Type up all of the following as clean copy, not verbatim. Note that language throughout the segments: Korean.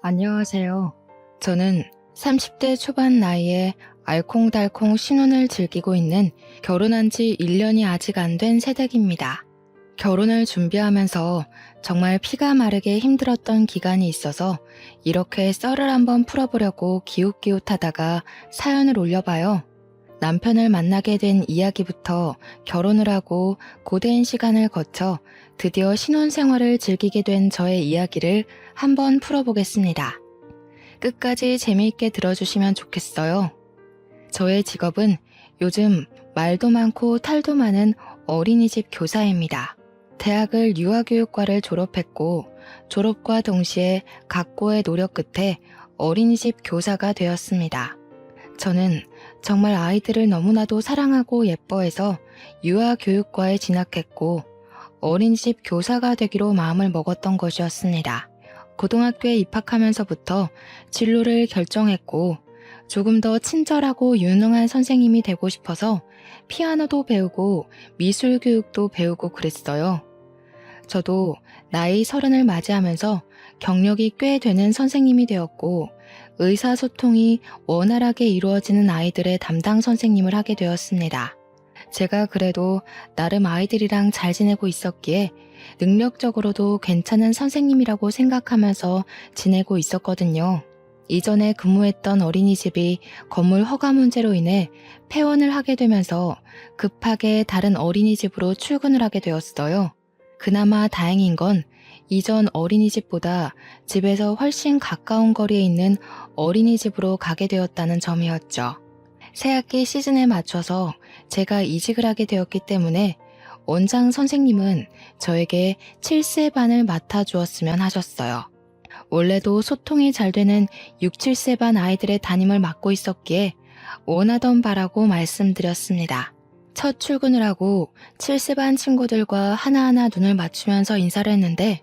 안녕하세요. 저는 30대 초반 나이에 알콩달콩 신혼을 즐기고 있는 결혼한 지 1년이 아직 안 된 새댁입니다. 결혼을 준비하면서 정말 피가 마르게 힘들었던 기간이 있어서 이렇게 썰을 한번 풀어보려고 기웃기웃하다가 사연을 올려봐요. 남편을 만나게 된 이야기부터 결혼을 하고 고된 시간을 거쳐 드디어 신혼생활을 즐기게 된 저의 이야기를 한번 풀어보겠습니다. 끝까지 재미있게 들어주시면 좋겠어요. 저의 직업은 요즘 말도 많고 탈도 많은 어린이집 교사입니다. 대학을 유아교육과를 졸업했고 졸업과 동시에 각고의 노력 끝에 어린이집 교사가 되었습니다. 저는 정말 아이들을 너무나도 사랑하고 예뻐해서 유아교육과에 진학했고 어린이집 교사가 되기로 마음을 먹었던 것이었습니다. 고등학교에 입학하면서부터 진로를 결정했고 조금 더 친절하고 유능한 선생님이 되고 싶어서 피아노도 배우고 미술 교육도 배우고 그랬어요. 저도 나이 30을 맞이하면서 경력이 꽤 되는 선생님이 되었고 의사소통이 원활하게 이루어지는 아이들의 담당 선생님을 하게 되었습니다. 제가 그래도 나름 아이들이랑 잘 지내고 있었기에 능력적으로도 괜찮은 선생님이라고 생각하면서 지내고 있었거든요. 이전에 근무했던 어린이집이 건물 허가 문제로 인해 폐원을 하게 되면서 급하게 다른 어린이집으로 출근을 하게 되었어요. 그나마 다행인 건 이전 어린이집보다 집에서 훨씬 가까운 거리에 있는 어린이집으로 가게 되었다는 점이었죠. 새학기 시즌에 맞춰서 제가 이직을 하게 되었기 때문에 원장 선생님은 저에게 7세 반을 맡아주었으면 하셨어요. 원래도 소통이 잘 되는 6, 7세 반 아이들의 담임을 맡고 있었기에 원하던 바라고 말씀드렸습니다. 첫 출근을 하고 7세 반 친구들과 하나하나 눈을 맞추면서 인사를 했는데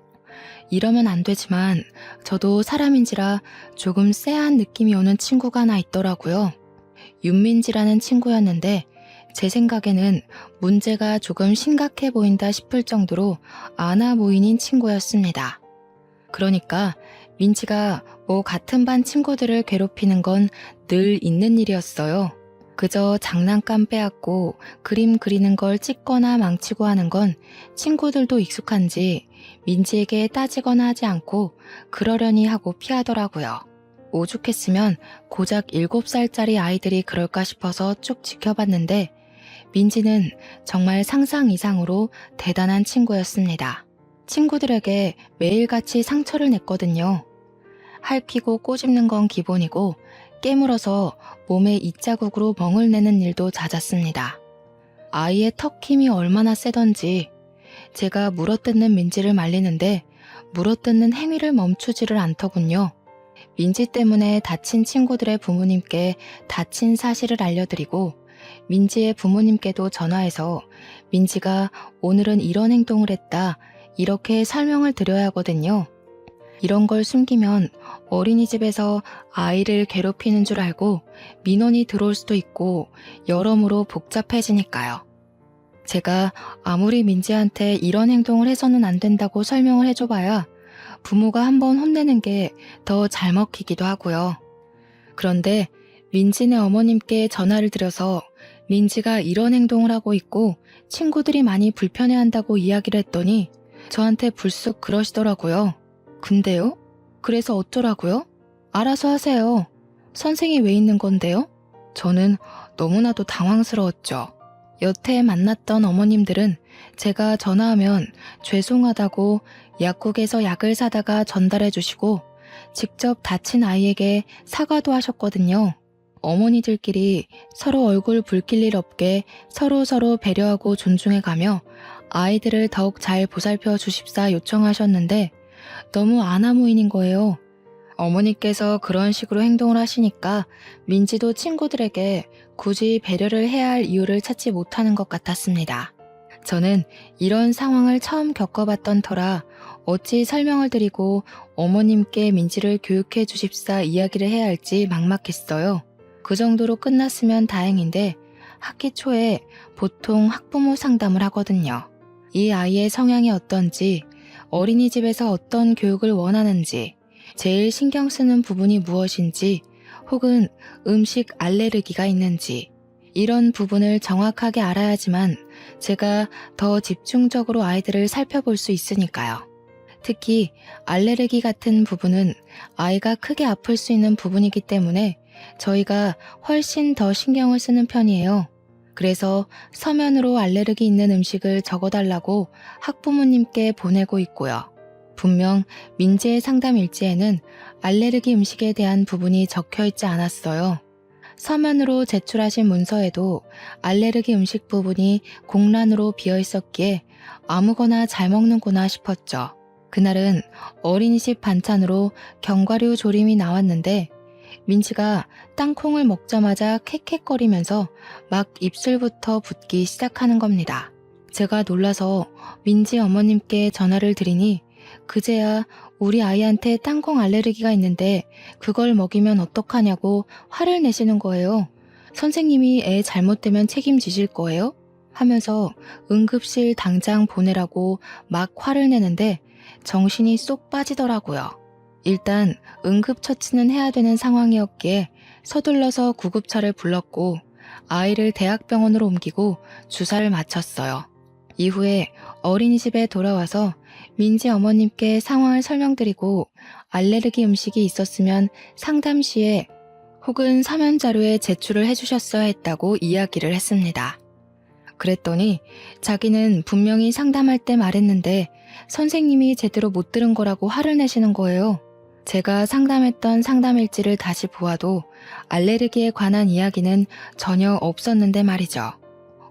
이러면 안 되지만 저도 사람인지라 조금 쎄한 느낌이 오는 친구가 하나 있더라고요. 윤민지라는 친구였는데 제 생각에는 문제가 조금 심각해 보인다 싶을 정도로 아나 무인인 친구였습니다. 그러니까 민지가 같은 반 친구들을 괴롭히는 건 늘 있는 일이었어요. 그저 장난감 빼앗고 그림 그리는 걸 찍거나 망치고 하는 건 친구들도 익숙한지 민지에게 따지거나 하지 않고 그러려니 하고 피하더라고요. 오죽했으면 고작 7살짜리 아이들이 그럴까 싶어서 쭉 지켜봤는데 민지는 정말 상상 이상으로 대단한 친구였습니다. 친구들에게 매일같이 상처를 냈거든요. 핥히고 꼬집는 건 기본이고 깨물어서 몸에 이자국으로 멍을 내는 일도 잦았습니다. 아이의 턱 힘이 얼마나 세던지 제가 물어뜯는 민지를 말리는데 물어뜯는 행위를 멈추지를 않더군요. 민지 때문에 다친 친구들의 부모님께 다친 사실을 알려드리고 민지의 부모님께도 전화해서 민지가 오늘은 이런 행동을 했다 이렇게 설명을 드려야 하거든요. 이런 걸 숨기면 어린이집에서 아이를 괴롭히는 줄 알고 민원이 들어올 수도 있고 여러모로 복잡해지니까요. 제가 아무리 민지한테 이런 행동을 해서는 안 된다고 설명을 해줘봐야 부모가 한번 혼내는 게 더 잘 먹히기도 하고요. 그런데 민지네 어머님께 전화를 드려서 민지가 이런 행동을 하고 있고 친구들이 많이 불편해한다고 이야기를 했더니 저한테 불쑥 그러시더라고요. 근데요? 그래서 어쩌라고요? 알아서 하세요. 선생이 왜 있는 건데요? 저는 너무나도 당황스러웠죠. 여태 만났던 어머님들은 제가 전화하면 죄송하다고 약국에서 약을 사다가 전달해 주시고 직접 다친 아이에게 사과도 하셨거든요. 어머니들끼리 서로 얼굴 붉힐 일 없게 서로 배려하고 존중해가며 아이들을 더욱 잘 보살펴 주십사 요청하셨는데 너무 아나무인인 거예요. 어머니께서 그런 식으로 행동을 하시니까 민지도 친구들에게 굳이 배려를 해야 할 이유를 찾지 못하는 것 같았습니다. 저는 이런 상황을 처음 겪어봤던 터라 어찌 설명을 드리고 어머님께 민지를 교육해 주십사 이야기를 해야 할지 막막했어요. 그 정도로 끝났으면 다행인데 학기 초에 보통 학부모 상담을 하거든요. 이 아이의 성향이 어떤지, 어린이집에서 어떤 교육을 원하는지, 제일 신경 쓰는 부분이 무엇인지, 혹은 음식 알레르기가 있는지, 이런 부분을 정확하게 알아야지만 제가 더 집중적으로 아이들을 살펴볼 수 있으니까요. 특히 알레르기 같은 부분은 아이가 크게 아플 수 있는 부분이기 때문에 저희가 훨씬 더 신경을 쓰는 편이에요. 그래서 서면으로 알레르기 있는 음식을 적어달라고 학부모님께 보내고 있고요. 분명 민지의 상담 일지에는 알레르기 음식에 대한 부분이 적혀 있지 않았어요. 서면으로 제출하신 문서에도 알레르기 음식 부분이 공란으로 비어 있었기에 아무거나 잘 먹는구나 싶었죠. 그날은 어린이집 반찬으로 견과류 조림이 나왔는데 민지가 땅콩을 먹자마자 캑캑거리면서 막 입술부터 붓기 시작하는 겁니다. 제가 놀라서 민지 어머님께 전화를 드리니 그제야 우리 아이한테 땅콩 알레르기가 있는데 그걸 먹이면 어떡하냐고 화를 내시는 거예요. 선생님이 애 잘못되면 책임지실 거예요? 하면서 응급실 당장 보내라고 막 화를 내는데 정신이 쏙 빠지더라고요. 일단 응급처치는 해야 되는 상황이었기에 서둘러서 구급차를 불렀고 아이를 대학병원으로 옮기고 주사를 맞췄어요. 이후에 어린이집에 돌아와서 민지 어머님께 상황을 설명드리고 알레르기 음식이 있었으면 상담 시에 혹은 서면 자료에 제출을 해주셨어야 했다고 이야기를 했습니다. 그랬더니 자기는 분명히 상담할 때 말했는데 선생님이 제대로 못 들은 거라고 화를 내시는 거예요. 제가 상담했던 상담일지를 다시 보아도 알레르기에 관한 이야기는 전혀 없었는데 말이죠.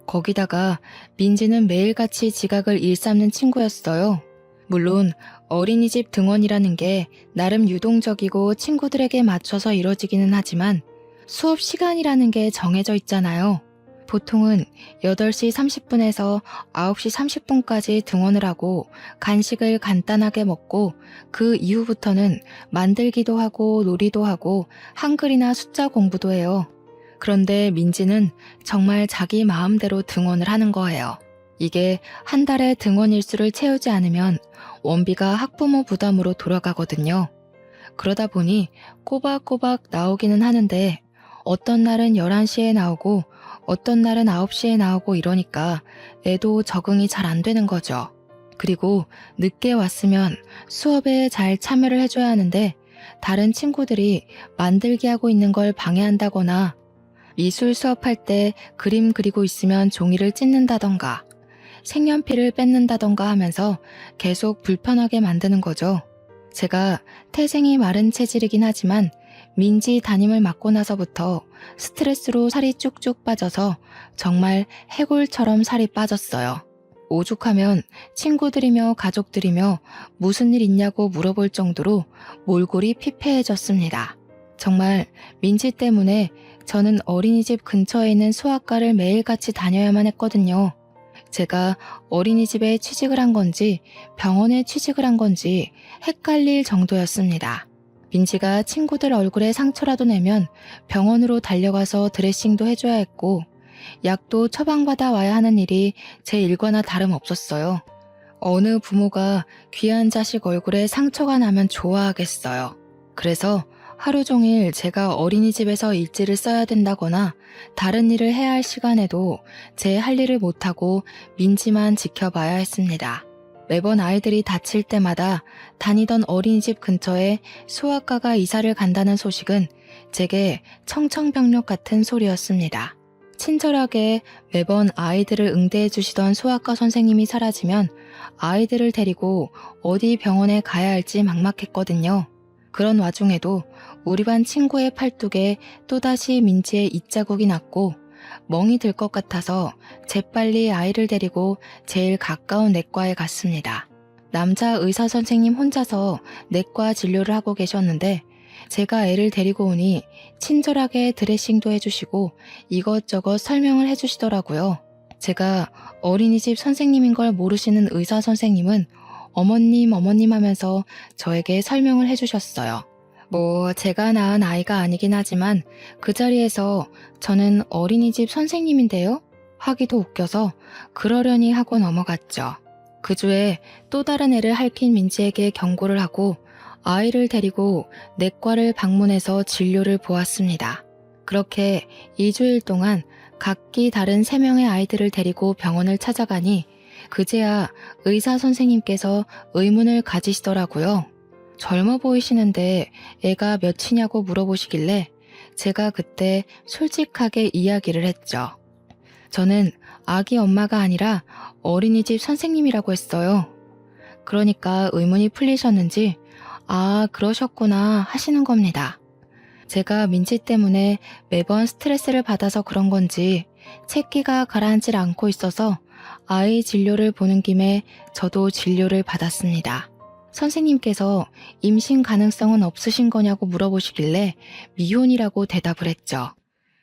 거기다가 민지는 매일같이 지각을 일삼는 친구였어요. 물론 어린이집 등원이라는 게 나름 유동적이고 친구들에게 맞춰서 이뤄지기는 하지만 수업 시간이라는 게 정해져 있잖아요. 보통은 8시 30분에서 9시 30분까지 등원을 하고 간식을 간단하게 먹고 그 이후부터는 만들기도 하고 놀이도 하고 한글이나 숫자 공부도 해요. 그런데 민지는 정말 자기 마음대로 등원을 하는 거예요. 이게 한 달에 등원 일수를 채우지 않으면 원비가 학부모 부담으로 돌아가거든요. 그러다 보니 꼬박꼬박 나오기는 하는데 어떤 날은 11시에 나오고 어떤 날은 9시에 나오고 이러니까 애도 적응이 잘 안 되는 거죠. 그리고 늦게 왔으면 수업에 잘 참여를 해줘야 하는데 다른 친구들이 만들기 하고 있는 걸 방해한다거나 미술 수업할 때 그림 그리고 있으면 종이를 찢는다던가 색연필을 뺏는다던가 하면서 계속 불편하게 만드는 거죠. 제가 태생이 마른 체질이긴 하지만 민지 담임을 맡고 나서부터 스트레스로 살이 쭉쭉 빠져서 정말 해골처럼 살이 빠졌어요. 오죽하면 친구들이며 가족들이며 무슨 일 있냐고 물어볼 정도로 몰골이 피폐해졌습니다. 정말 민지 때문에 저는 어린이집 근처에 있는 소아과를 매일같이 다녀야만 했거든요. 제가 어린이집에 취직을 한 건지 병원에 취직을 한 건지 헷갈릴 정도였습니다. 민지가 친구들 얼굴에 상처라도 내면 병원으로 달려가서 드레싱도 해줘야 했고 약도 처방받아 와야 하는 일이 제 일과나 다름없었어요. 어느 부모가 귀한 자식 얼굴에 상처가 나면 좋아하겠어요. 그래서 하루 종일 제가 어린이집에서 일지를 써야 된다거나 다른 일을 해야 할 시간에도 제 할 일을 못하고 민지만 지켜봐야 했습니다. 매번 아이들이 다칠 때마다 다니던 어린이집 근처에 소아과가 이사를 간다는 소식은 제게 청천벽력 같은 소리였습니다. 친절하게 매번 아이들을 응대해 주시던 소아과 선생님이 사라지면 아이들을 데리고 어디 병원에 가야 할지 막막했거든요. 그런 와중에도 우리 반 친구의 팔뚝에 또다시 민지의 입자국이 났고 멍이 들 것 같아서 재빨리 아이를 데리고 제일 가까운 내과에 갔습니다. 남자 의사 선생님 혼자서 내과 진료를 하고 계셨는데 제가 애를 데리고 오니 친절하게 드레싱도 해주시고 이것저것 설명을 해주시더라고요. 제가 어린이집 선생님인 걸 모르시는 의사 선생님은 어머님 하면서 저에게 설명을 해주셨어요. 제가 낳은 아이가 아니긴 하지만 그 자리에서 저는 어린이집 선생님인데요? 하기도 웃겨서 그러려니 하고 넘어갔죠. 그 주에 또 다른 애를 핥힌 민지에게 경고를 하고 아이를 데리고 내과를 방문해서 진료를 보았습니다. 그렇게 2주일 동안 각기 다른 3명의 아이들을 데리고 병원을 찾아가니 그제야 의사 선생님께서 의문을 가지시더라고요. 젊어 보이시는데 애가 몇이냐고 물어보시길래 제가 그때 솔직하게 이야기를 했죠. 저는 아기 엄마가 아니라 어린이집 선생님이라고 했어요. 그러니까 의문이 풀리셨는지 아, 그러셨구나 하시는 겁니다. 제가 민지 때문에 매번 스트레스를 받아서 그런 건지 채기가 가라앉질 않고 있어서 아이 진료를 보는 김에 저도 진료를 받았습니다. 선생님께서 임신 가능성은 없으신 거냐고 물어보시길래 미혼이라고 대답을 했죠.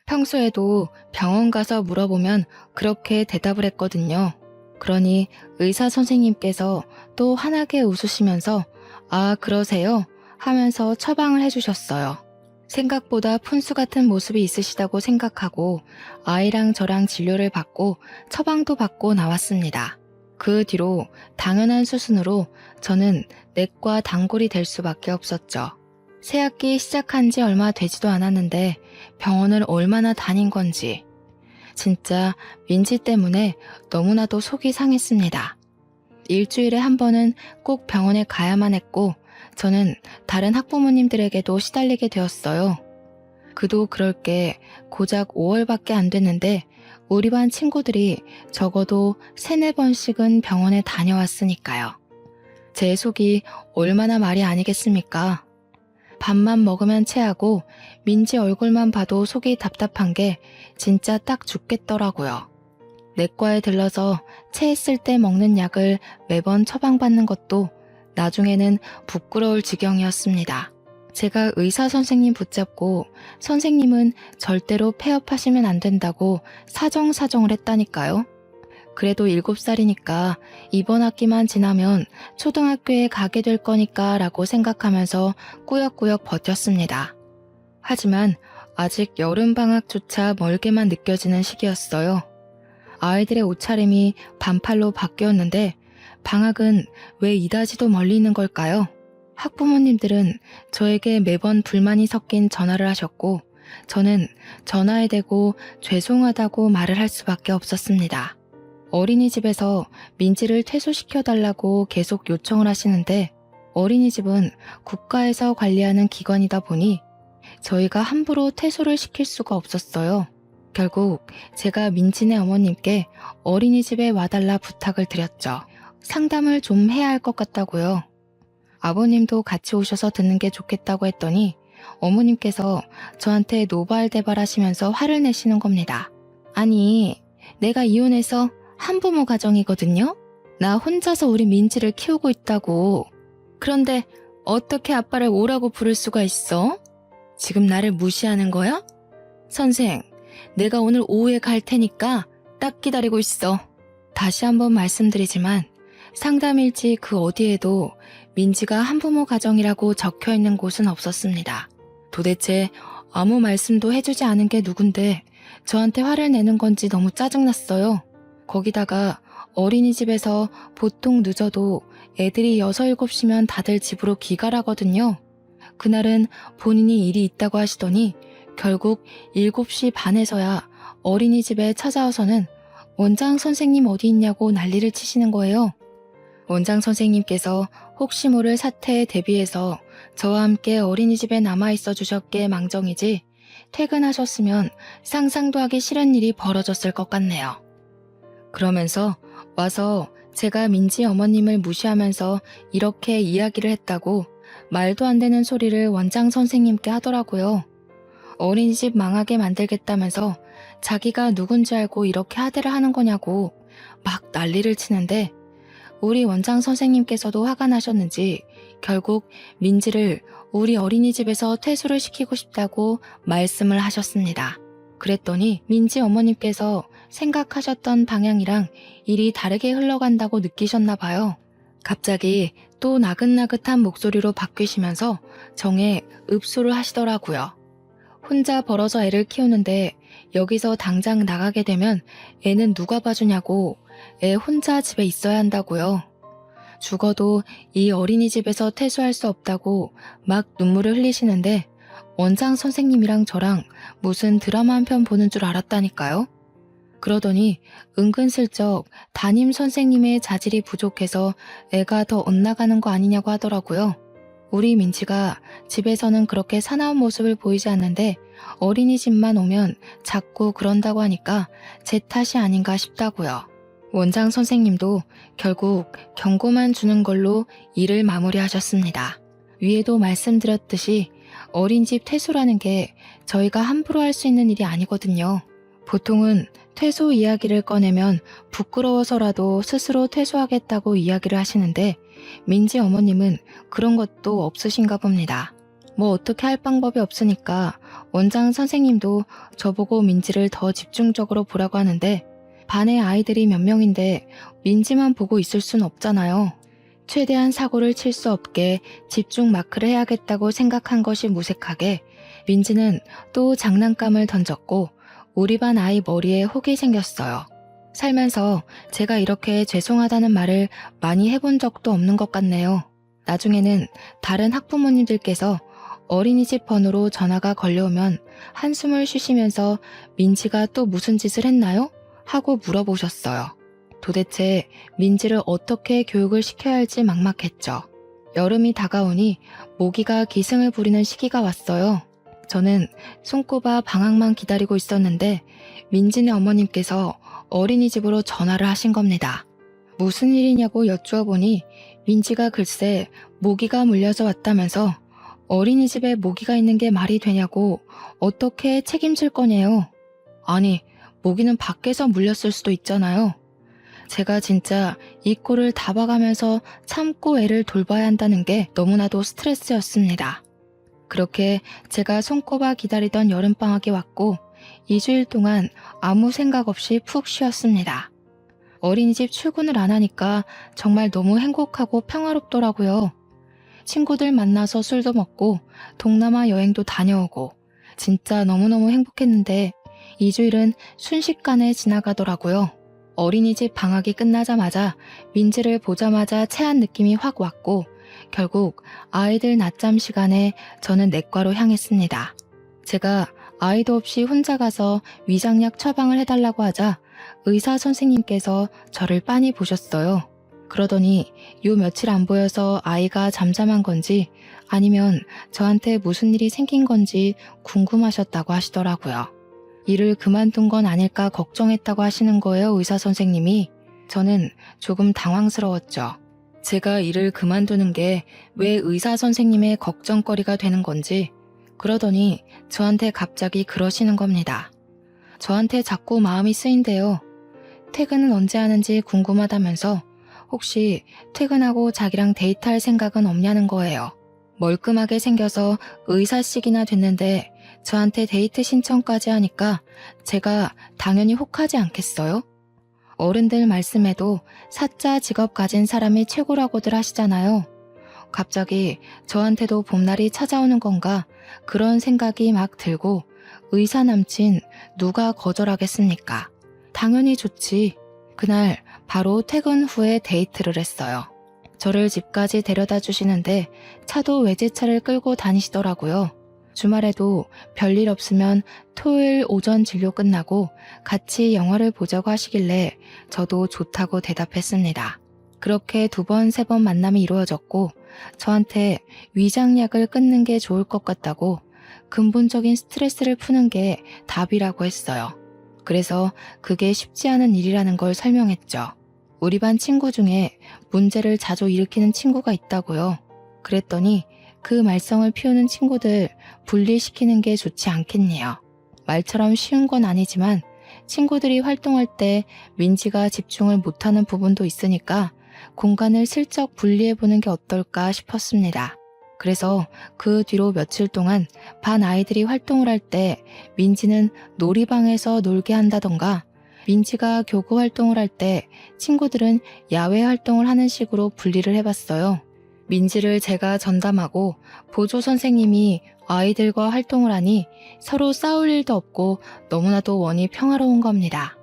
평소에도 병원 가서 물어보면 그렇게 대답을 했거든요. 그러니 의사 선생님께서 또 환하게 웃으시면서 아, 그러세요? 하면서 처방을 해주셨어요. 생각보다 푼수 같은 모습이 있으시다고 생각하고 아이랑 저랑 진료를 받고 처방도 받고 나왔습니다. 그 뒤로 당연한 수순으로 저는 내과 단골이 될 수밖에 없었죠. 새학기 시작한 지 얼마 되지도 않았는데 병원을 얼마나 다닌 건지 진짜 민지 때문에 너무나도 속이 상했습니다. 일주일에 한 번은 꼭 병원에 가야만 했고 저는 다른 학부모님들에게도 시달리게 되었어요. 그도 그럴 게 고작 5월밖에 안 됐는데 우리 반 친구들이 적어도 3-4번씩은 병원에 다녀왔으니까요. 제 속이 얼마나 말이 아니겠습니까? 밥만 먹으면 체하고 민지 얼굴만 봐도 속이 답답한 게 진짜 딱 죽겠더라고요. 내과에 들러서 체했을 때 먹는 약을 매번 처방받는 것도 나중에는 부끄러울 지경이었습니다. 제가 의사 선생님 붙잡고 선생님은 절대로 폐업하시면 안 된다고 사정사정을 했다니까요. 그래도 7살이니까 이번 학기만 지나면 초등학교에 가게 될 거니까 라고 생각하면서 꾸역꾸역 버텼습니다. 하지만 아직 여름방학조차 멀게만 느껴지는 시기였어요. 아이들의 옷차림이 반팔로 바뀌었는데 방학은 왜 이다지도 멀리 있는 걸까요? 학부모님들은 저에게 매번 불만이 섞인 전화를 하셨고 저는 전화에 대고 죄송하다고 말을 할 수밖에 없었습니다. 어린이집에서 민지를 퇴소시켜달라고 계속 요청을 하시는데 어린이집은 국가에서 관리하는 기관이다 보니 저희가 함부로 퇴소를 시킬 수가 없었어요. 결국 제가 민지네 어머님께 어린이집에 와달라 부탁을 드렸죠. 상담을 좀 해야 할 것 같다고요. 아버님도 같이 오셔서 듣는 게 좋겠다고 했더니 어머님께서 저한테 노발대발 하시면서 화를 내시는 겁니다. 아니, 내가 이혼해서 한부모 가정이거든요? 나 혼자서 우리 민지를 키우고 있다고. 그런데 어떻게 아빠를 오라고 부를 수가 있어? 지금 나를 무시하는 거야? 선생, 내가 오늘 오후에 갈 테니까 딱 기다리고 있어. 다시 한번 말씀드리지만 상담일지 그 어디에도 민지가 한부모 가정이라고 적혀있는 곳은 없었습니다. 도대체 아무 말씀도 해주지 않은 게 누군데 저한테 화를 내는 건지 너무 짜증났어요. 거기다가 어린이집에서 보통 늦어도 애들이 6, 7시면 다들 집으로 귀가하거든요. 그날은 본인이 일이 있다고 하시더니 결국 7시 반에서야 어린이집에 찾아와서는 원장 선생님 어디 있냐고 난리를 치시는 거예요. 원장 선생님께서 혹시 모를 사태에 대비해서 저와 함께 어린이집에 남아있어 주셨기에 망정이지 퇴근하셨으면 상상도 하기 싫은 일이 벌어졌을 것 같네요. 그러면서 와서 제가 민지 어머님을 무시하면서 이렇게 이야기를 했다고 말도 안 되는 소리를 원장 선생님께 하더라고요. 어린이집 망하게 만들겠다면서 자기가 누군지 알고 이렇게 하대를 하는 거냐고 막 난리를 치는데 우리 원장 선생님께서도 화가 나셨는지 결국 민지를 우리 어린이집에서 퇴소를 시키고 싶다고 말씀을 하셨습니다. 그랬더니 민지 어머님께서 생각하셨던 방향이랑 일이 다르게 흘러간다고 느끼셨나 봐요. 갑자기 또 나긋나긋한 목소리로 바뀌시면서 정에 읍소를 하시더라고요. 혼자 벌어서 애를 키우는데 여기서 당장 나가게 되면 애는 누가 봐주냐고 애 혼자 집에 있어야 한다고요. 죽어도 이 어린이집에서 퇴소할 수 없다고 막 눈물을 흘리시는데 원장 선생님이랑 저랑 무슨 드라마 한 편 보는 줄 알았다니까요. 그러더니 은근슬쩍 담임 선생님의 자질이 부족해서 애가 더 엇나가는 거 아니냐고 하더라고요. 우리 민지가 집에서는 그렇게 사나운 모습을 보이지 않는데 어린이집만 오면 자꾸 그런다고 하니까 제 탓이 아닌가 싶다고요. 원장 선생님도 결국 경고만 주는 걸로 일을 마무리하셨습니다. 위에도 말씀드렸듯이 어린이집 퇴소라는 게 저희가 함부로 할 수 있는 일이 아니거든요. 보통은 퇴소 이야기를 꺼내면 부끄러워서라도 스스로 퇴소하겠다고 이야기를 하시는데 민지 어머님은 그런 것도 없으신가 봅니다. 뭐 어떻게 할 방법이 없으니까 원장 선생님도 저보고 민지를 더 집중적으로 보라고 하는데 반의 아이들이 몇 명인데 민지만 보고 있을 순 없잖아요. 최대한 사고를 칠 수 없게 집중 마크를 해야겠다고 생각한 것이 무색하게 민지는 또 장난감을 던졌고 우리 반 아이 머리에 혹이 생겼어요. 살면서 제가 이렇게 죄송하다는 말을 많이 해본 적도 없는 것 같네요. 나중에는 다른 학부모님들께서 어린이집 번호로 전화가 걸려오면 한숨을 쉬시면서 민지가 또 무슨 짓을 했나요? 하고 물어보셨어요. 도대체 민지를 어떻게 교육을 시켜야 할지 막막했죠. 여름이 다가오니 모기가 기승을 부리는 시기가 왔어요. 저는 손꼽아 방학만 기다리고 있었는데 민지네 어머님께서 어린이집으로 전화를 하신 겁니다. 무슨 일이냐고 여쭈어보니 민지가 글쎄 모기가 물려서 왔다면서 어린이집에 모기가 있는 게 말이 되냐고 어떻게 책임질 거냐요. 아니, 모기는 밖에서 물렸을 수도 있잖아요. 제가 진짜 이 꼴을 다 봐가면서 참고 애를 돌봐야 한다는 게 너무나도 스트레스였습니다. 그렇게 제가 손꼽아 기다리던 여름방학이 왔고 2주일 동안 아무 생각 없이 푹 쉬었습니다. 어린이집 출근을 안 하니까 정말 너무 행복하고 평화롭더라고요. 친구들 만나서 술도 먹고 동남아 여행도 다녀오고 진짜 너무너무 행복했는데 2주일은 순식간에 지나가더라고요. 어린이집 방학이 끝나자마자 민지를 보자마자 체한 느낌이 확 왔고 결국 아이들 낮잠 시간에 저는 내과로 향했습니다. 제가 아이도 없이 혼자 가서 위장약 처방을 해달라고 하자 의사 선생님께서 저를 빤히 보셨어요. 그러더니 요 며칠 안 보여서 아이가 잠잠한 건지 아니면 저한테 무슨 일이 생긴 건지 궁금하셨다고 하시더라고요. 일을 그만둔 건 아닐까 걱정했다고 하시는 거예요, 의사 선생님이. 저는 조금 당황스러웠죠. 제가 일을 그만두는 게 왜 의사 선생님의 걱정거리가 되는 건지. 그러더니 저한테 갑자기 그러시는 겁니다. 저한테 자꾸 마음이 쓰인대요. 퇴근은 언제 하는지 궁금하다면서 혹시 퇴근하고 자기랑 데이트할 생각은 없냐는 거예요. 멀끔하게 생겨서 의사식이나 됐는데 저한테 데이트 신청까지 하니까 제가 당연히 혹하지 않겠어요? 어른들 말씀에도 사자 직업 가진 사람이 최고라고들 하시잖아요. 갑자기 저한테도 봄날이 찾아오는 건가 그런 생각이 막 들고 의사 남친 누가 거절하겠습니까? 당연히 좋지. 그날 바로 퇴근 후에 데이트를 했어요. 저를 집까지 데려다 주시는데 차도 외제차를 끌고 다니시더라고요. 주말에도 별일 없으면 토요일 오전 진료 끝나고 같이 영화를 보자고 하시길래 저도 좋다고 대답했습니다. 그렇게 2번, 3번 만남이 이루어졌고 저한테 위장약을 끊는 게 좋을 것 같다고 근본적인 스트레스를 푸는 게 답이라고 했어요. 그래서 그게 쉽지 않은 일이라는 걸 설명했죠. 우리 반 친구 중에 문제를 자주 일으키는 친구가 있다고요. 그랬더니 그 말썽을 피우는 친구들 분리시키는 게 좋지 않겠네요. 말처럼 쉬운 건 아니지만 친구들이 활동할 때 민지가 집중을 못하는 부분도 있으니까 공간을 슬쩍 분리해보는 게 어떨까 싶었습니다. 그래서 그 뒤로 며칠 동안 반 아이들이 활동을 할 때 민지는 놀이방에서 놀게 한다던가 민지가 교구 활동을 할 때 친구들은 야외 활동을 하는 식으로 분리를 해봤어요. 민지를 제가 전담하고 보조 선생님이 아이들과 활동을 하니 서로 싸울 일도 없고 너무나도 원이 평화로운 겁니다.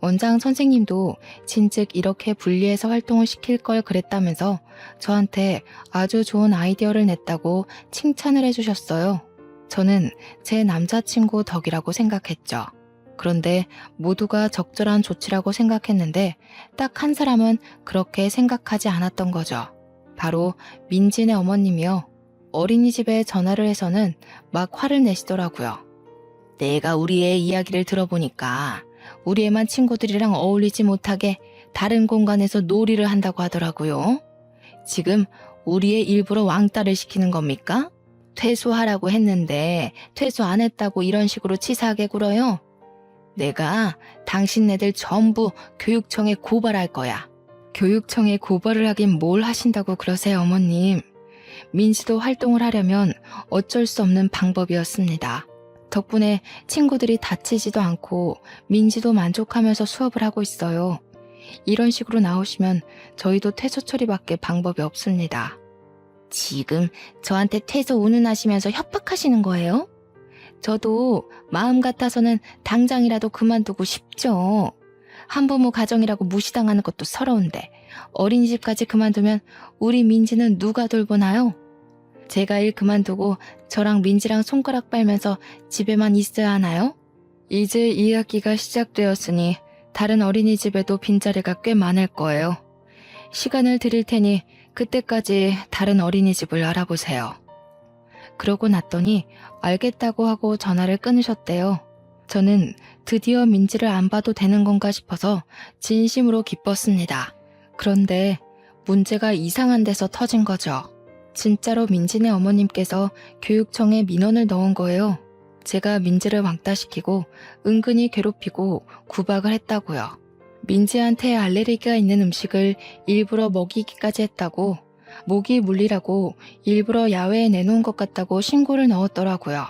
원장 선생님도 진즉 이렇게 분리해서 활동을 시킬 걸 그랬다면서 저한테 아주 좋은 아이디어를 냈다고 칭찬을 해주셨어요. 저는 제 남자친구 덕이라고 생각했죠. 그런데 모두가 적절한 조치라고 생각했는데 딱 한 사람은 그렇게 생각하지 않았던 거죠. 바로 민진의 어머님이요. 어린이집에 전화를 해서는 막 화를 내시더라고요. 내가 우리 애 이야기를 들어보니까 우리 애만 친구들이랑 어울리지 못하게 다른 공간에서 놀이를 한다고 하더라고요. 지금 우리 애 일부러 왕따를 시키는 겁니까? 퇴소하라고 했는데 퇴소 안 했다고 이런 식으로 치사하게 굴어요? 내가 당신네들 전부 교육청에 고발할 거야. 교육청에 고발을 하긴 뭘 하신다고 그러세요, 어머님. 민지도 활동을 하려면 어쩔 수 없는 방법이었습니다. 덕분에 친구들이 다치지도 않고 민지도 만족하면서 수업을 하고 있어요. 이런 식으로 나오시면 저희도 퇴소 처리밖에 방법이 없습니다. 지금 저한테 퇴소 운운하시면서 협박하시는 거예요? 저도 마음 같아서는 당장이라도 그만두고 싶죠. 한부모 가정이라고 무시당하는 것도 서러운데 어린이집까지 그만두면 우리 민지는 누가 돌보나요? 제가 일 그만두고 저랑 민지랑 손가락 빨면서 집에만 있어야 하나요? 이제 2학기가 시작되었으니 다른 어린이집에도 빈자리가 꽤 많을 거예요. 시간을 드릴 테니 그때까지 다른 어린이집을 알아보세요. 그러고 났더니 알겠다고 하고 전화를 끊으셨대요. 저는 드디어 민지를 안 봐도 되는 건가 싶어서 진심으로 기뻤습니다. 그런데 문제가 이상한 데서 터진 거죠. 진짜로 민지네 어머님께서 교육청에 민원을 넣은 거예요. 제가 민지를 왕따시키고 은근히 괴롭히고 구박을 했다고요. 민지한테 알레르기가 있는 음식을 일부러 먹이기까지 했다고, 모기 물리라고 일부러 야외에 내놓은 것 같다고 신고를 넣었더라고요.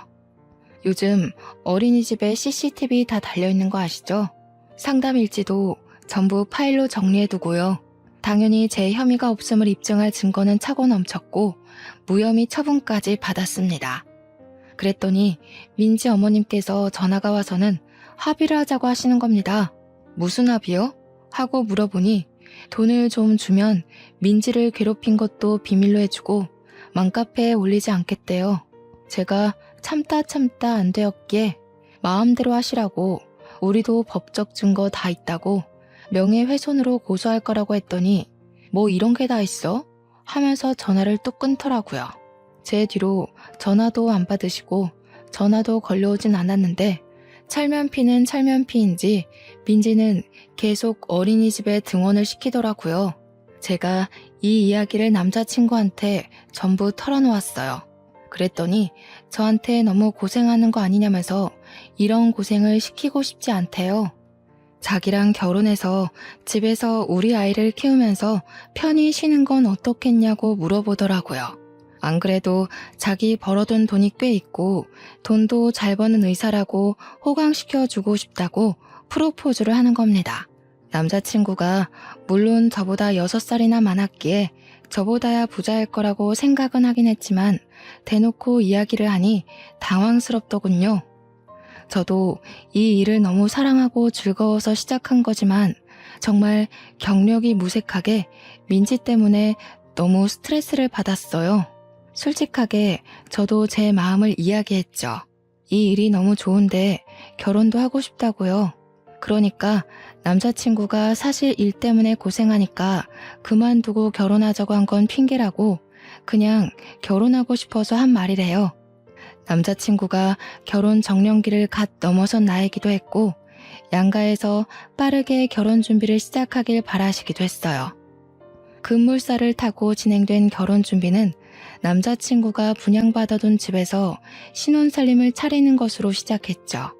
요즘 어린이집에 CCTV 다 달려있는 거 아시죠? 상담 일지도 전부 파일로 정리해두고요. 당연히 제 혐의가 없음을 입증할 증거는 차고 넘쳤고 무혐의 처분까지 받았습니다. 그랬더니 민지 어머님께서 전화가 와서는 합의를 하자고 하시는 겁니다. 무슨 합의요? 하고 물어보니 돈을 좀 주면 민지를 괴롭힌 것도 비밀로 해주고 맘카페에 올리지 않겠대요. 제가 참다 안 되었기에 마음대로 하시라고, 우리도 법적 증거 다 있다고 명예훼손으로 고소할 거라고 했더니 뭐 이런 게 다 있어? 하면서 전화를 또 끊더라고요. 제 뒤로 전화도 안 받으시고 전화도 걸려오진 않았는데 찰면피는 찰면피인지 민지는 계속 어린이집에 등원을 시키더라고요. 제가 이 이야기를 남자친구한테 전부 털어놓았어요. 그랬더니 저한테 너무 고생하는 거 아니냐면서 이런 고생을 시키고 싶지 않대요. 자기랑 결혼해서 집에서 우리 아이를 키우면서 편히 쉬는 건 어떻겠냐고 물어보더라고요. 안 그래도 자기 벌어둔 돈이 꽤 있고 돈도 잘 버는 의사라고 호강시켜주고 싶다고 프로포즈를 하는 겁니다. 남자친구가 물론 저보다 6살이나 많았기에 저보다야 부자일 거라고 생각은 하긴 했지만 대놓고 이야기를 하니 당황스럽더군요. 저도 이 일을 너무 사랑하고 즐거워서 시작한 거지만 정말 경력이 무색하게 민지 때문에 너무 스트레스를 받았어요. 솔직하게 저도 제 마음을 이야기했죠. 이 일이 너무 좋은데 결혼도 하고 싶다고요. 그러니까 남자친구가 사실 일 때문에 고생하니까 그만두고 결혼하자고 한 건 핑계라고 그냥 결혼하고 싶어서 한 말이래요. 남자친구가 결혼 정년기를 갓 넘어선 나이기도 했고 양가에서 빠르게 결혼 준비를 시작하길 바라시기도 했어요. 급물살을 타고 진행된 결혼 준비는 남자친구가 분양받아둔 집에서 신혼살림을 차리는 것으로 시작했죠.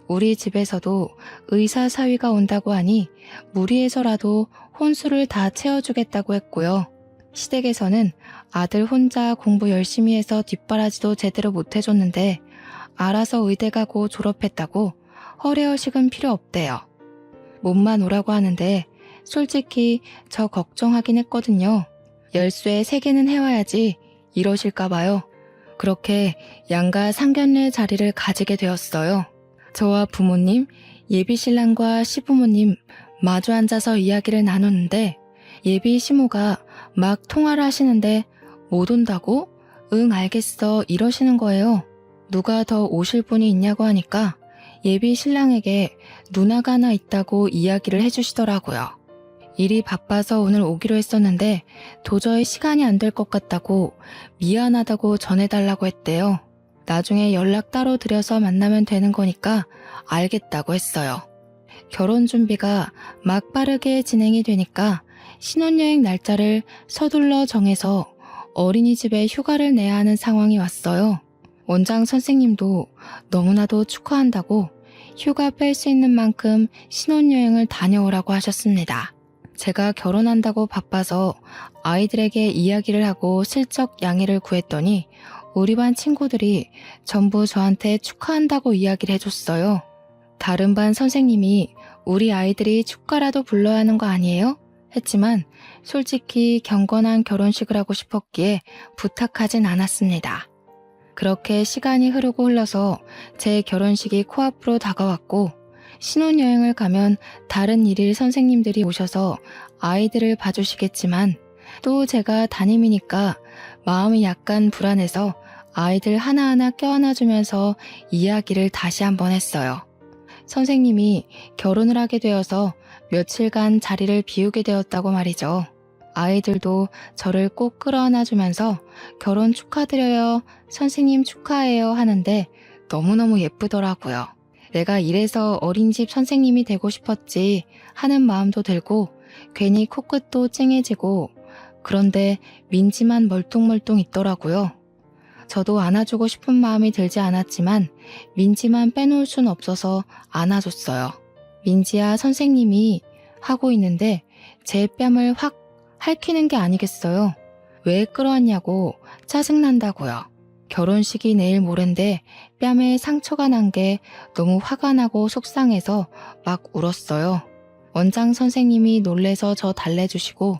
우리 집에서도 의사 사위가 온다고 하니 무리해서라도 혼수를 다 채워주겠다고 했고요. 시댁에서는 아들 혼자 공부 열심히 해서 뒷바라지도 제대로 못해줬는데 알아서 의대 가고 졸업했다고 허례허식은 필요 없대요. 몸만 오라고 하는데 솔직히 저 걱정하긴 했거든요. 열쇠 3개는 해와야지 이러실까 봐요. 그렇게 양가 상견례 자리를 가지게 되었어요. 저와 부모님, 예비 신랑과 시부모님 마주 앉아서 이야기를 나누는데 예비 시모가 막 통화를 하시는데 못 온다고? 응 알겠어 이러시는 거예요. 누가 더 오실 분이 있냐고 하니까 예비 신랑에게 누나가 하나 있다고 이야기를 해주시더라고요. 일이 바빠서 오늘 오기로 했었는데 도저히 시간이 안 될 것 같다고 미안하다고 전해달라고 했대요. 나중에 연락 따로 드려서 만나면 되는 거니까 알겠다고 했어요. 결혼 준비가 막 빠르게 진행이 되니까 신혼여행 날짜를 서둘러 정해서 어린이집에 휴가를 내야 하는 상황이 왔어요. 원장 선생님도 너무나도 축하한다고 휴가 뺄 수 있는 만큼 신혼여행을 다녀오라고 하셨습니다. 제가 결혼한다고 바빠서 아이들에게 이야기를 하고 슬쩍 양해를 구했더니 우리 반 친구들이 전부 저한테 축하한다고 이야기를 해줬어요. 다른 반 선생님이 우리 아이들이 축가라도 불러야 하는 거 아니에요? 했지만 솔직히 경건한 결혼식을 하고 싶었기에 부탁하진 않았습니다. 그렇게 시간이 흐르고 흘러서 제 결혼식이 코앞으로 다가왔고 신혼여행을 가면 다른 일일 선생님들이 오셔서 아이들을 봐주시겠지만 또 제가 담임이니까 마음이 약간 불안해서 아이들 하나하나 껴안아주면서 이야기를 다시 한번 했어요. 선생님이 결혼을 하게 되어서 며칠간 자리를 비우게 되었다고 말이죠. 아이들도 저를 꼭 끌어안아주면서 결혼 축하드려요, 선생님 축하해요 하는데 너무너무 예쁘더라고요. 내가 이래서 어린이집 선생님이 되고 싶었지 하는 마음도 들고 괜히 코끝도 찡해지고 그런데 민지만 멀뚱멀뚱 있더라고요. 저도 안아주고 싶은 마음이 들지 않았지만 민지만 빼놓을 순 없어서 안아줬어요. 민지야 선생님이 하고 있는데 제 뺨을 확 핥히는 게 아니겠어요. 왜 끌어왔냐고 짜증난다고요. 결혼식이 내일 모레인데 뺨에 상처가 난 게 너무 화가 나고 속상해서 막 울었어요. 원장 선생님이 놀래서 저 달래주시고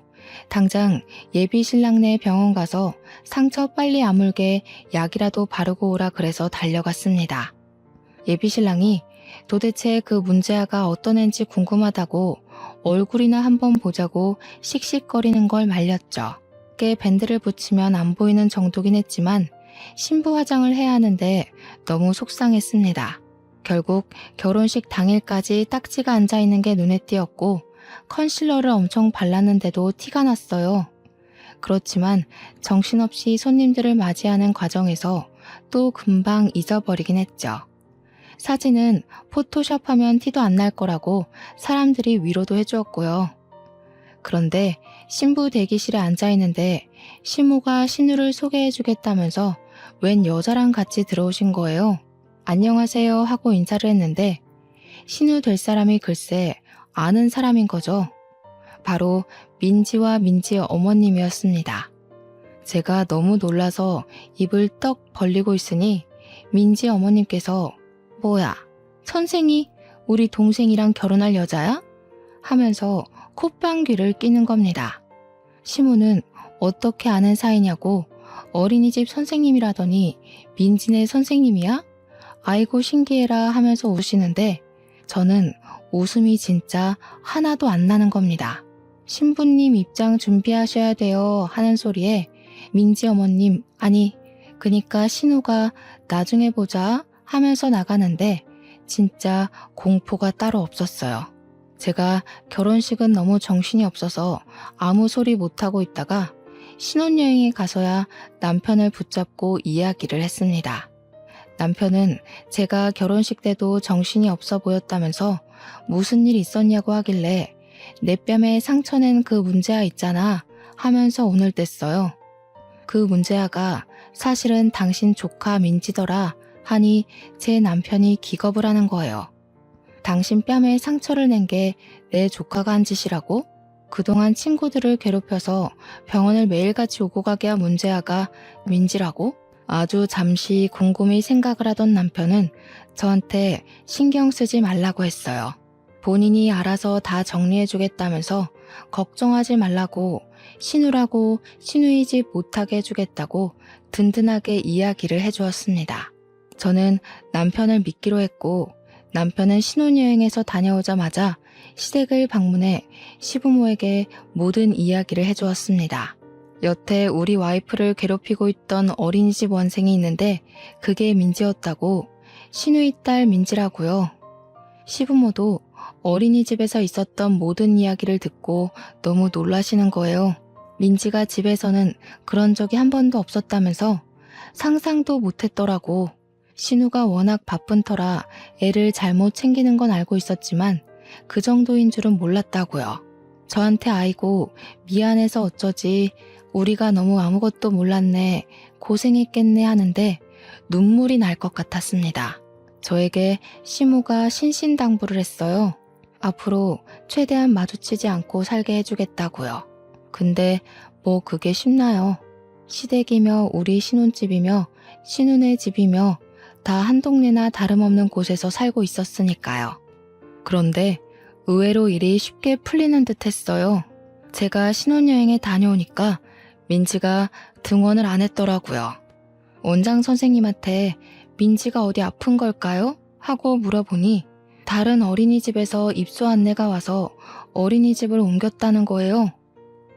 당장 예비 신랑네 병원 가서 상처 빨리 아물게 약이라도 바르고 오라 그래서 달려갔습니다. 예비 신랑이 도대체 그 문제아가 어떤 앤지 궁금하다고 얼굴이나 한번 보자고 씩씩거리는 걸 말렸죠. 꽤 밴드를 붙이면 안 보이는 정도긴 했지만 신부 화장을 해야 하는데 너무 속상했습니다. 결국 결혼식 당일까지 딱지가 앉아있는 게 눈에 띄었고 컨실러를 엄청 발랐는데도 티가 났어요. 그렇지만 정신없이 손님들을 맞이하는 과정에서 또 금방 잊어버리긴 했죠. 사진은 포토샵하면 티도 안 날 거라고 사람들이 위로도 해주었고요. 그런데 신부 대기실에 앉아있는데 시모가 신우를 소개해주겠다면서 웬 여자랑 같이 들어오신 거예요. 안녕하세요 하고 인사를 했는데 신우 될 사람이 글쎄 아는 사람인 거죠. 바로 민지와 민지 어머님이었습니다. 제가 너무 놀라서 입을 떡 벌리고 있으니 민지 어머님께서 뭐야, 선생이 우리 동생이랑 결혼할 여자야? 하면서 콧방귀를 끼는 겁니다. 시모는 어떻게 아는 사이냐고 어린이집 선생님이라더니 민지네 선생님이야? 아이고 신기해라 하면서 우시는데 저는 웃음이 진짜 하나도 안 나는 겁니다. 신부님 입장 준비하셔야 돼요 하는 소리에 민지 어머님 아니 그니까 신우가 나중에 보자 하면서 나가는데 진짜 공포가 따로 없었어요. 제가 결혼식은 너무 정신이 없어서 아무 소리 못하고 있다가 신혼여행에 가서야 남편을 붙잡고 이야기를 했습니다. 남편은 제가 결혼식 때도 정신이 없어 보였다면서 무슨 일 있었냐고 하길래 내 뺨에 상처낸 그 문제아 있잖아 하면서 오늘 뗐어요. 그 문제아가 사실은 당신 조카 민지더라 하니 제 남편이 기겁을 하는 거예요. 당신 뺨에 상처를 낸 게 내 조카가 한 짓이라고? 그동안 친구들을 괴롭혀서 병원을 매일같이 오고 가게 한 문제아가 민지라고? 아주 잠시 곰곰이 생각을 하던 남편은 저한테 신경 쓰지 말라고 했어요. 본인이 알아서 다 정리해주겠다면서 걱정하지 말라고 신우라고 신우의 집 못하게 해주겠다고 든든하게 이야기를 해주었습니다. 저는 남편을 믿기로 했고 남편은 신혼여행에서 다녀오자마자 시댁을 방문해 시부모에게 모든 이야기를 해주었습니다. 여태 우리 와이프를 괴롭히고 있던 어린이집 원생이 있는데 그게 민지였다고. 시누이 딸 민지라고요. 시부모도 어린이집에서 있었던 모든 이야기를 듣고 너무 놀라시는 거예요. 민지가 집에서는 그런 적이 한 번도 없었다면서 상상도 못했더라고. 신우가 워낙 바쁜 터라 애를 잘못 챙기는 건 알고 있었지만 그 정도인 줄은 몰랐다고요. 저한테 아이고 미안해서 어쩌지, 우리가 너무 아무것도 몰랐네, 고생했겠네 하는데 눈물이 날 것 같았습니다. 저에게 시모가 신신당부를 했어요. 앞으로 최대한 마주치지 않고 살게 해주겠다고요. 근데 뭐 그게 쉽나요? 시댁이며 우리 신혼집이며 신혼의 집이며 다 한 동네나 다름없는 곳에서 살고 있었으니까요. 그런데 의외로 일이 쉽게 풀리는 듯 했어요. 제가 신혼여행에 다녀오니까 민지가 등원을 안 했더라고요. 원장 선생님한테 민지가 어디 아픈 걸까요? 하고 물어보니 다른 어린이집에서 입소 안내가 와서 어린이집을 옮겼다는 거예요.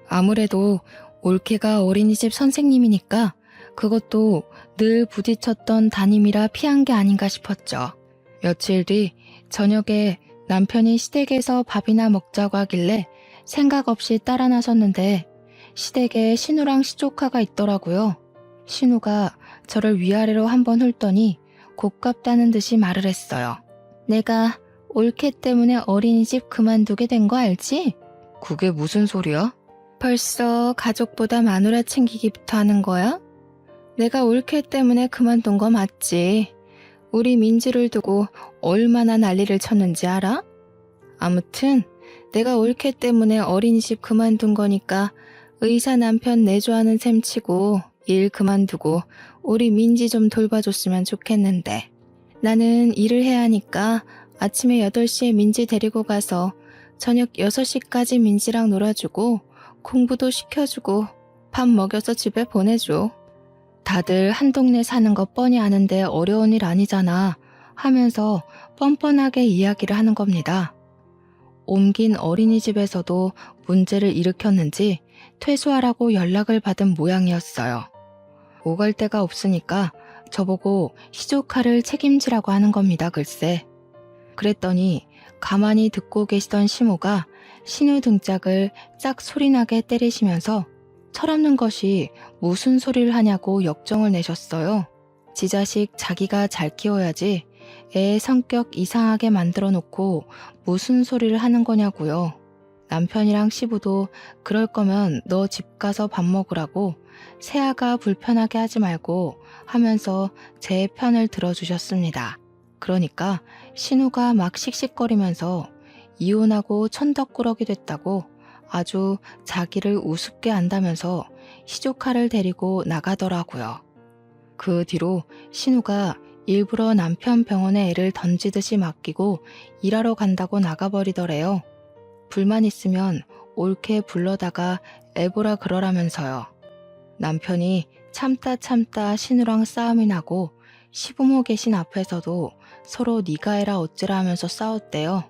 아무래도 올케가 어린이집 선생님이니까 그것도 늘 부딪혔던 담임이라 피한 게 아닌가 싶었죠. 며칠 뒤 저녁에 남편이 시댁에서 밥이나 먹자고 하길래 생각 없이 따라 나섰는데 시댁에 신우랑 시조카가 있더라고요. 신우가 저를 위아래로 한번 훑더니 곱깝다는 듯이 말을 했어요. 내가 올케 때문에 어린이집 그만두게 된 거 알지? 그게 무슨 소리야? 벌써 가족보다 마누라 챙기기부터 하는 거야? 내가 올케 때문에 그만둔 거 맞지? 우리 민지를 두고 얼마나 난리를 쳤는지 알아? 아무튼 내가 올케 때문에 어린이집 그만둔 거니까 의사 남편 내조하는 셈 치고 일 그만두고 우리 민지 좀 돌봐줬으면 좋겠는데. 나는 일을 해야 하니까 아침에 8시에 민지 데리고 가서 저녁 6시까지 민지랑 놀아주고 공부도 시켜주고 밥 먹여서 집에 보내줘. 다들 한 동네 사는 거 뻔히 아는데 어려운 일 아니잖아 하면서 뻔뻔하게 이야기를 하는 겁니다. 옮긴 어린이집에서도 문제를 일으켰는지 퇴소하라고 연락을 받은 모양이었어요. 오갈 데가 없으니까 저보고 시조카를 책임지라고 하는 겁니다, 글쎄. 그랬더니 가만히 듣고 계시던 시모가 신우 등짝을 짝 소리나게 때리시면서 철없는 것이 무슨 소리를 하냐고 역정을 내셨어요. 지 자식 자기가 잘 키워야지 애 성격 이상하게 만들어 놓고 무슨 소리를 하는 거냐고요. 남편이랑 시부도 그럴 거면 너 집 가서 밥 먹으라고 새아가 불편하게 하지 말고 하면서 제 편을 들어주셨습니다. 그러니까 신우가 막 씩씩거리면서 이혼하고 천덕꾸러기 됐다고 아주 자기를 우습게 안다면서 시조카를 데리고 나가더라고요. 그 뒤로 신우가 일부러 남편 병원에 애를 던지듯이 맡기고 일하러 간다고 나가버리더래요. 불만 있으면 옳게 불러다가 애보라 그러라면서요. 남편이 참다 신우랑 싸움이 나고 시부모 계신 앞에서도 서로 네가 해라 어찌라 하면서 싸웠대요.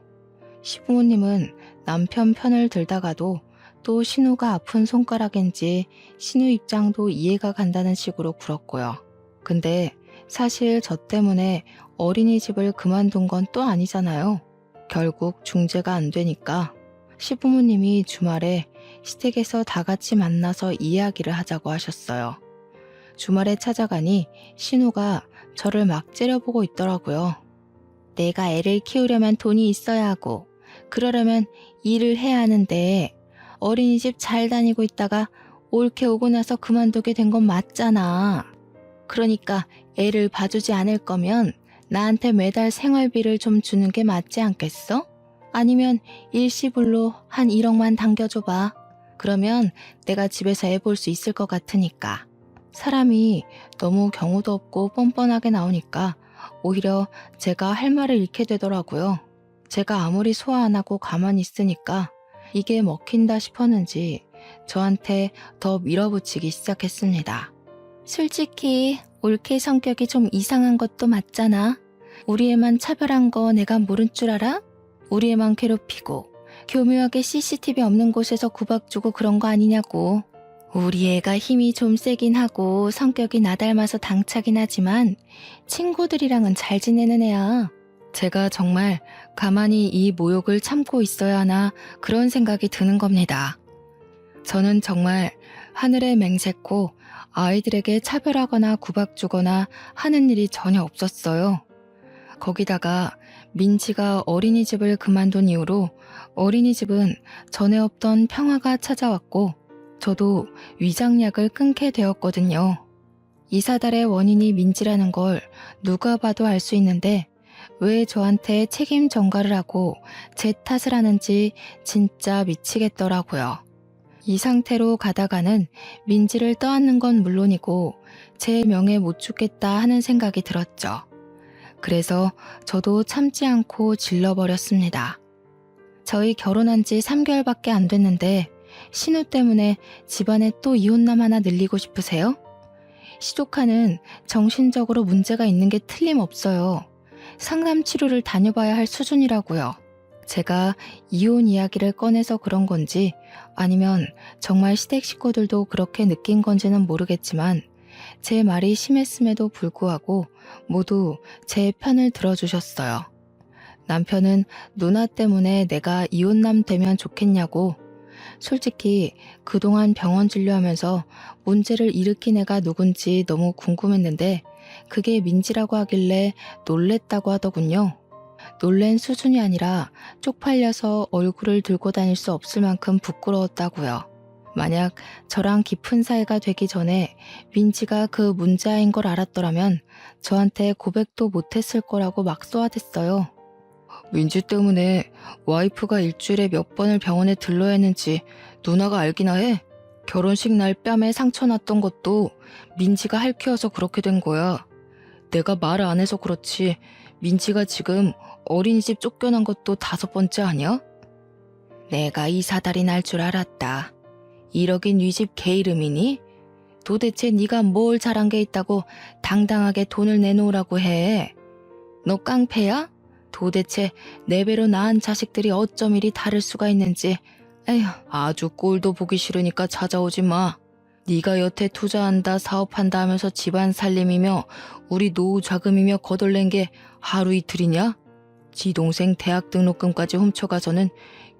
시부모님은 남편 편을 들다가도 또 신우가 아픈 손가락인지 신우 입장도 이해가 간다는 식으로 굴었고요. 근데 사실 저 때문에 어린이집을 그만둔 건 또 아니잖아요. 결국 중재가 안 되니까 시부모님이 주말에 시댁에서 다 같이 만나서 이야기를 하자고 하셨어요. 주말에 찾아가니 신우가 저를 막 째려보고 있더라고요. 내가 애를 키우려면 돈이 있어야 하고 그러려면 일을 해야 하는데 어린이집 잘 다니고 있다가 올케 오고 나서 그만두게 된 건 맞잖아. 그러니까 애를 봐주지 않을 거면 나한테 매달 생활비를 좀 주는 게 맞지 않겠어? 아니면 일시불로 한 1억만 당겨줘봐. 그러면 내가 집에서 애 볼 수 있을 것 같으니까. 사람이 너무 경우도 없고 뻔뻔하게 나오니까 오히려 제가 할 말을 잃게 되더라고요. 제가 아무리 소화 안 하고 가만히 있으니까 이게 먹힌다 싶었는지 저한테 더 밀어붙이기 시작했습니다. 솔직히 올케 성격이 좀 이상한 것도 맞잖아. 우리 애만 차별한 거 내가 모른 줄 알아? 우리 애만 괴롭히고 교묘하게 CCTV 없는 곳에서 구박 주고 그런 거 아니냐고. 우리 애가 힘이 좀 세긴 하고 성격이 나 닮아서 당차긴 하지만 친구들이랑은 잘 지내는 애야. 제가 정말 가만히 이 모욕을 참고 있어야 하나 그런 생각이 드는 겁니다. 저는 정말 하늘에 맹세코 아이들에게 차별하거나 구박 주거나 하는 일이 전혀 없었어요. 거기다가 민지가 어린이집을 그만둔 이후로 어린이집은 전에 없던 평화가 찾아왔고 저도 위장약을 끊게 되었거든요. 이 사달의 원인이 민지라는 걸 누가 봐도 알 수 있는데 왜 저한테 책임 전가를 하고 제 탓을 하는지 진짜 미치겠더라고요. 이 상태로 가다가는 민지를 떠안는 건 물론이고 제 명예 못 죽겠다 하는 생각이 들었죠. 그래서 저도 참지 않고 질러버렸습니다. 저희 결혼한 지 3개월밖에 안 됐는데 신우 때문에 집안에 또 이혼남 하나 늘리고 싶으세요? 시조카는 정신적으로 문제가 있는 게 틀림없어요. 상담 치료를 다녀봐야 할 수준이라고요. 제가 이혼 이야기를 꺼내서 그런 건지 아니면 정말 시댁 식구들도 그렇게 느낀 건지는 모르겠지만 제 말이 심했음에도 불구하고 모두 제 편을 들어주셨어요. 남편은 누나 때문에 내가 이혼남 되면 좋겠냐고. 솔직히 그동안 병원 진료하면서 문제를 일으킨 애가 누군지 너무 궁금했는데 그게 민지라고 하길래 놀랬다고 하더군요. 놀란 수준이 아니라 쪽팔려서 얼굴을 들고 다닐 수 없을 만큼 부끄러웠다고요. 만약 저랑 깊은 사이가 되기 전에 민지가 그 문제아인 걸 알았더라면 저한테 고백도 못했을 거라고 막 쏘아댔어요. 민지 때문에 와이프가 일주일에 몇 번을 병원에 들러야 했는지 누나가 알기나 해. 결혼식 날 뺨에 상처 났던 것도 민지가 할퀴어서 그렇게 된 거야. 내가 말을 안 해서 그렇지 민지가 지금 어린이집 쫓겨난 것도 5번째 아니야? 내가 이 사달이 날 줄 알았다. 1억인 네 집 개 이름이니? 도대체 네가 뭘 잘한 게 있다고 당당하게 돈을 내놓으라고 해? 너 깡패야? 도대체 내 배로 낳은 자식들이 어쩜 이리 다를 수가 있는지. 에휴, 아주 꼴도 보기 싫으니까 찾아오지 마. 네가 여태 투자한다 사업한다 하면서 집안 살림이며 우리 노후 자금이며 거덜낸 게 하루 이틀이냐? 지 동생 대학 등록금까지 훔쳐가서는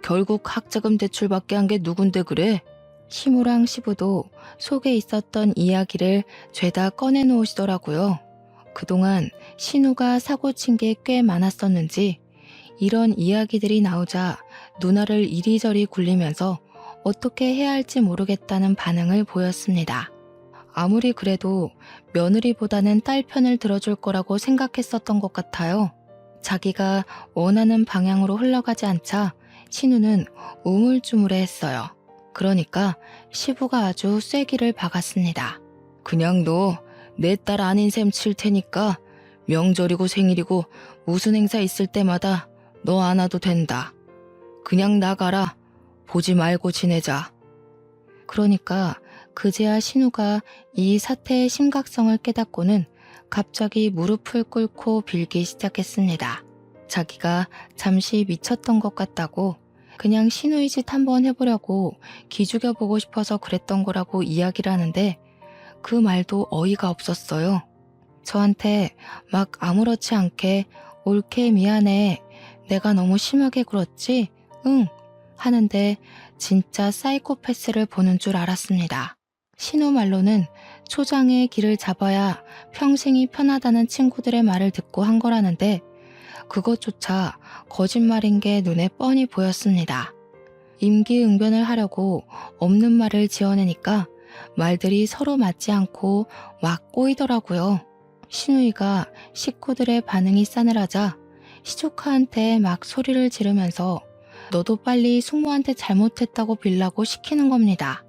결국 학자금 대출받게 한 게 누군데 그래? 시무랑 시부도 속에 있었던 이야기를 죄다 꺼내놓으시더라고요. 그동안 신우가 사고친 게 꽤 많았었는지 이런 이야기들이 나오자 누나를 이리저리 굴리면서 어떻게 해야 할지 모르겠다는 반응을 보였습니다. 아무리 그래도 며느리보다는 딸 편을 들어줄 거라고 생각했었던 것 같아요. 자기가 원하는 방향으로 흘러가지 않자 신우는 우물쭈물해했어요. 그러니까 시부가 아주 쐐기를 박았습니다. 그냥 너 내 딸 아닌 셈 칠 테니까 명절이고 생일이고 무슨 행사 있을 때마다 너 안 와도 된다. 그냥 나가라. 보지 말고 지내자. 그러니까 그제야 신우가 이 사태의 심각성을 깨닫고는 갑자기 무릎을 꿇고 빌기 시작했습니다. 자기가 잠시 미쳤던 것 같다고 그냥 신우의 짓 한번 해보려고 기죽여보고 싶어서 그랬던 거라고 이야기를 하는데 그 말도 어이가 없었어요. 저한테 막 아무렇지 않게 옳게 미안해. 내가 너무 심하게 굴었지? 응. 하는데 진짜 사이코패스를 보는 줄 알았습니다. 신우 말로는 초장의 길을 잡아야 평생이 편하다는 친구들의 말을 듣고 한 거라는데 그것조차 거짓말인 게 눈에 뻔히 보였습니다. 임기응변을 하려고 없는 말을 지어내니까 말들이 서로 맞지 않고 막 꼬이더라고요. 신우이가 식구들의 반응이 싸늘하자 시조카한테 막 소리를 지르면서 너도 빨리 숙모한테 잘못했다고 빌라고 시키는 겁니다.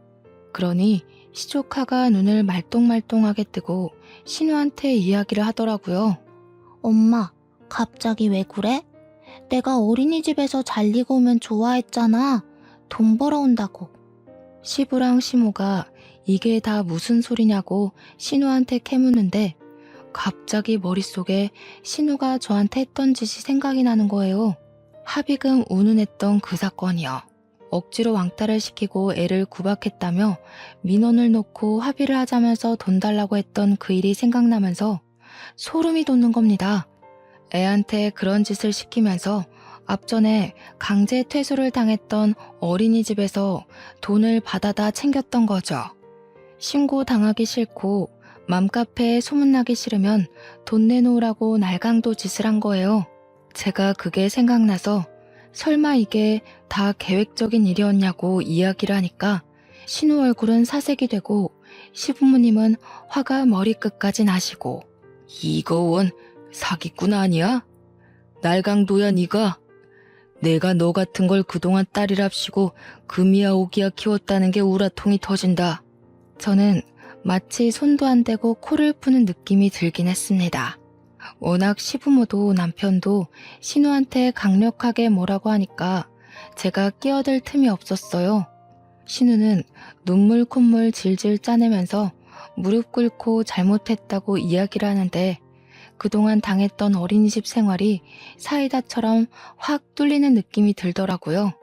그러니 시조카가 눈을 말똥말똥하게 뜨고 신우한테 이야기를 하더라고요. 엄마, 갑자기 왜 그래? 내가 어린이집에서 잘리고 오면 좋아했잖아. 돈 벌어온다고. 시부랑 시모가 이게 다 무슨 소리냐고 신우한테 캐묻는데 갑자기 머릿속에 신우가 저한테 했던 짓이 생각이 나는 거예요. 합의금 운운했던 그 사건이요. 억지로 왕따를 시키고 애를 구박했다며 민원을 놓고 합의를 하자면서 돈 달라고 했던 그 일이 생각나면서 소름이 돋는 겁니다. 애한테 그런 짓을 시키면서 앞전에 강제 퇴소를 당했던 어린이집에서 돈을 받아다 챙겼던 거죠. 신고당하기 싫고 맘카페에 소문나기 싫으면 돈 내놓으라고 날강도 짓을 한 거예요. 제가 그게 생각나서 설마 이게 다 계획적인 일이었냐고 이야기를 하니까 신우 얼굴은 사색이 되고 시부모님은 화가 머리끝까지 나시고 이거 원 사기꾼 아니야? 날강도야 니가? 내가 너 같은 걸 그동안 딸이랍시고 금이야 오기야 키웠다는 게 우라통이 터진다. 저는 마치 손도 안 대고 코를 푸는 느낌이 들긴 했습니다. 워낙 시부모도 남편도 신우한테 강력하게 뭐라고 하니까 제가 끼어들 틈이 없었어요. 신우는 눈물 콧물 질질 짜내면서 무릎 꿇고 잘못했다고 이야기를 하는데 그동안 당했던 어린이집 생활이 사이다처럼 확 뚫리는 느낌이 들더라고요.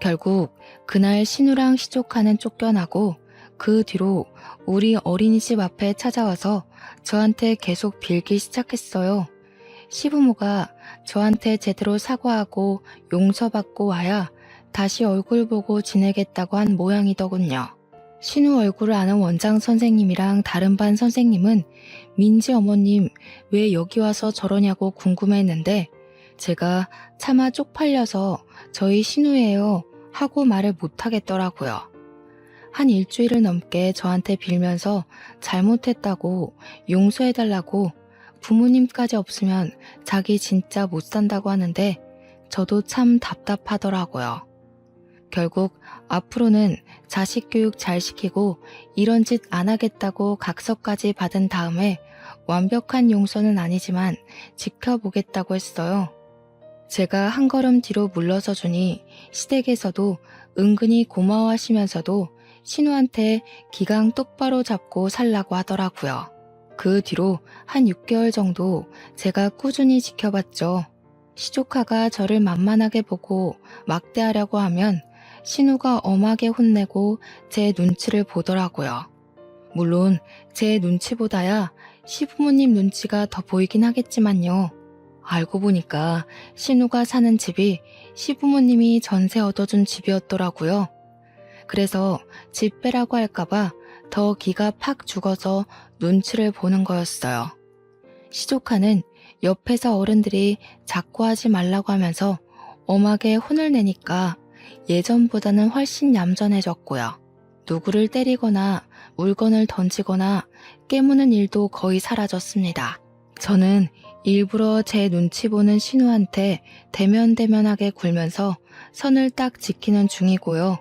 결국 그날 신우랑 시조카는 쫓겨나고 그 뒤로 우리 어린이집 앞에 찾아와서 저한테 계속 빌기 시작했어요. 시부모가 저한테 제대로 사과하고 용서받고 와야 다시 얼굴 보고 지내겠다고 한 모양이더군요. 신우 얼굴을 아는 원장 선생님이랑 다른 반 선생님은 민지 어머님 왜 여기 와서 저러냐고 궁금해했는데 제가 차마 쪽팔려서 저희 신우예요 하고 말을 못하겠더라고요. 한 일주일을 넘게 저한테 빌면서 잘못했다고 용서해달라고 부모님까지 없으면 자기 진짜 못 산다고 하는데 저도 참 답답하더라고요. 결국 앞으로는 자식 교육 잘 시키고 이런 짓 안 하겠다고 각서까지 받은 다음에 완벽한 용서는 아니지만 지켜보겠다고 했어요. 제가 한 걸음 뒤로 물러서 주니 시댁에서도 은근히 고마워하시면서도 신우한테 기강 똑바로 잡고 살라고 하더라고요. 그 뒤로 한 6개월 정도 제가 꾸준히 지켜봤죠. 시조카가 저를 만만하게 보고 막대하려고 하면 신우가 엄하게 혼내고 제 눈치를 보더라고요. 물론 제 눈치보다야 시부모님 눈치가 더 보이긴 하겠지만요. 알고 보니까 신우가 사는 집이 시부모님이 전세 얻어준 집이었더라고요. 그래서 집 빼라고 할까봐 더 기가 팍 죽어서 눈치를 보는 거였어요. 시조카는 옆에서 어른들이 자꾸 하지 말라고 하면서 엄하게 혼을 내니까 예전보다는 훨씬 얌전해졌고요. 누구를 때리거나 물건을 던지거나 깨무는 일도 거의 사라졌습니다. 저는 일부러 제 눈치 보는 신우한테 대면대면하게 굴면서 선을 딱 지키는 중이고요.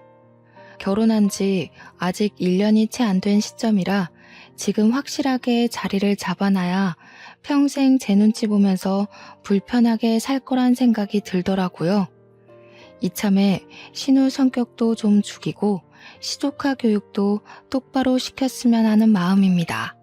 결혼한 지 아직 1년이 채 안 된 시점이라 지금 확실하게 자리를 잡아놔야 평생 제 눈치 보면서 불편하게 살 거란 생각이 들더라고요. 이참에 신우 성격도 좀 죽이고 시조카 교육도 똑바로 시켰으면 하는 마음입니다.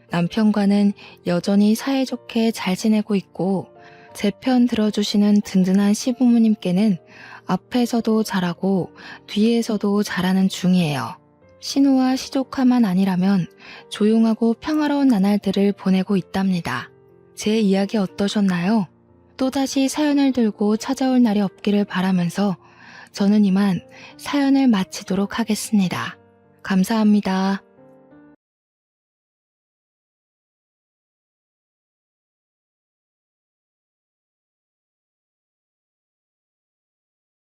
남편과는 여전히 사이좋게 잘 지내고 있고 제 편 들어주시는 든든한 시부모님께는 앞에서도 잘하고 뒤에서도 잘하는 중이에요. 신우와 시조카만 아니라면 조용하고 평화로운 나날들을 보내고 있답니다. 제 이야기 어떠셨나요? 또다시 사연을 들고 찾아올 날이 없기를 바라면서 저는 이만 사연을 마치도록 하겠습니다. 감사합니다.